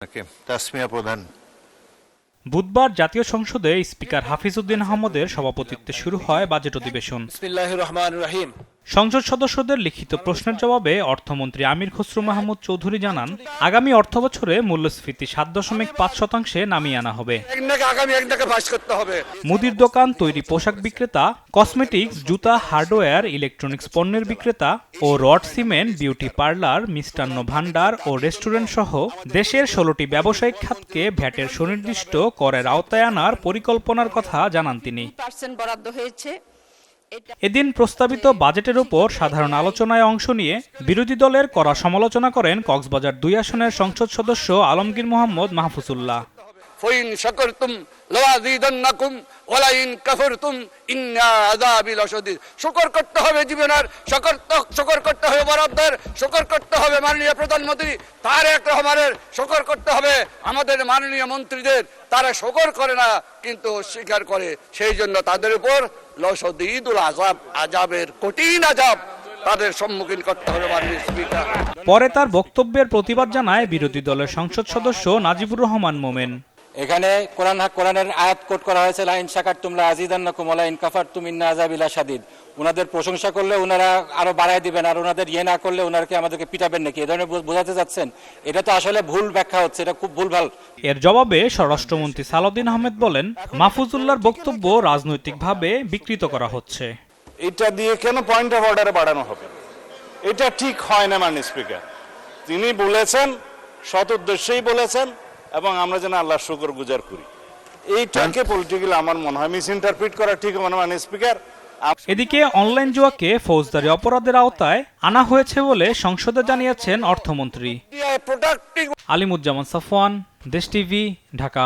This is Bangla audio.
থাকে। তাসমিয়া প্রধান। বুধবার জাতীয় সংসদে স্পিকার হাফিজ উদ্দিন আহমদের সভাপতিত্বে শুরু হয় বাজেট অধিবেশন। বিসমিল্লাহির রহমানির রহিম। সংসদ সদস্যদের লিখিত প্রশ্নের জবাবে অর্থমন্ত্রী আমির খসরু মাহমুদ চৌধুরী জানান, আগামী অর্থবছরে মূল্যস্ফীতি 7.5% নামিয়ে আনা হবে। মুদির দোকান, তৈরি পোশাক বিক্রেতা, কসমেটিক্স, জুতা, হার্ডওয়্যার, ইলেকট্রনিক্স পণ্যের বিক্রেতা ও রড সিমেন্ট, বিউটি পার্লার, মিষ্টান্ন ভান্ডার ও রেস্টুরেন্ট সহ দেশের 16টি ব্যবসায়িক খাতকে ভ্যাটের সুনির্দিষ্ট করের আওতায় আনার পরিকল্পনার কথা জানান তিনি। এদিন প্রস্তাবিত বাজেটের উপর সাধারণ আলোচনায় অংশ নিয়ে বিরোধী দলের কড়া সমালোচনা করেন কক্সবাজার 2 আসনের সংসদ সদস্য আলমগীর মোহাম্মদ মাহফুজুল্লাহ। ফাইন শাকারতুম লাযীদান্নাকুম ওয়া লাইন কাফারতুম ইন্না আযাবি লাশাদীদ। শুকর করতে হবে জীবনের, শুকর করতে হবে বরাদ্দের, শুকর করতে হবে মাননীয় প্রধানমন্ত্রী তারেক রহমানের, শুকর করতে হবে আমাদের মাননীয় মন্ত্রীদের। তারা শুকর করে না কিন্তু অস্বীকার করে, সেই জন্য তাদের উপর লাশাদীদুল আযাব, আযাবের কঠিন আযাব তাদের সম্মুখীন করতে হবে মাননীয় স্পিকার। পরে তার বক্তব্যের প্রতিবাদ জানায় বিরোধী দলের সংসদ সদস্য নাজিবুর রহমান মোমেন। এখানে কোরআনের আয়াত কোট করা হয়েছে, লাইন শাকারতুম লাযীদান্নাকুম ওয়া লাইন কাফারতুম ইন্না আযাবি লাশাদীদ। ওনাদের প্রশংসা করলে ওনারা আরো বাড়ায় দিবেন, আর ওনাদের না করলে ওনারকে আমাদেরকে পিটাবেন নাকি, এই ধরনের বোঝাতে যাচ্ছেন? এটা তো আসলে ভুল ব্যাখ্যা হচ্ছে, এটা খুব ভুলভাল। এর জবাবে স্বরাষ্ট্রমন্ত্রী সালাউদ্দিন আহমেদ বলেন, মাহফুজুল্লাহর বক্তব্য রাজনৈতিকভাবে বিকৃত করা হচ্ছে। এটা দিয়ে কেন পয়েন্ট অফ অর্ডারে বাড়ানো হবে? এটা ঠিক হয় না মাননীয় স্পিকার। তিনি বলেছেন, সৎ উদ্দেশ্যেই বলেছেন, এবং আমরা যেন আল্লাহর শুকর গুজার করি। এইটাকে পলিটিক্যালি আমার মনে হয় মিস ইন্টারপ্রিট করা ঠিক হবে না মাননীয় স্পিকার। এদিকে অনলাইন জুয়াকে ফৌজদারি অপরাধের আওতায় আনা হয়েছে বলে সংসদে জানিয়েছেন অর্থমন্ত্রী। আলিমুজ্জামান সাফওয়ান, দেশ টিভি, ঢাকা।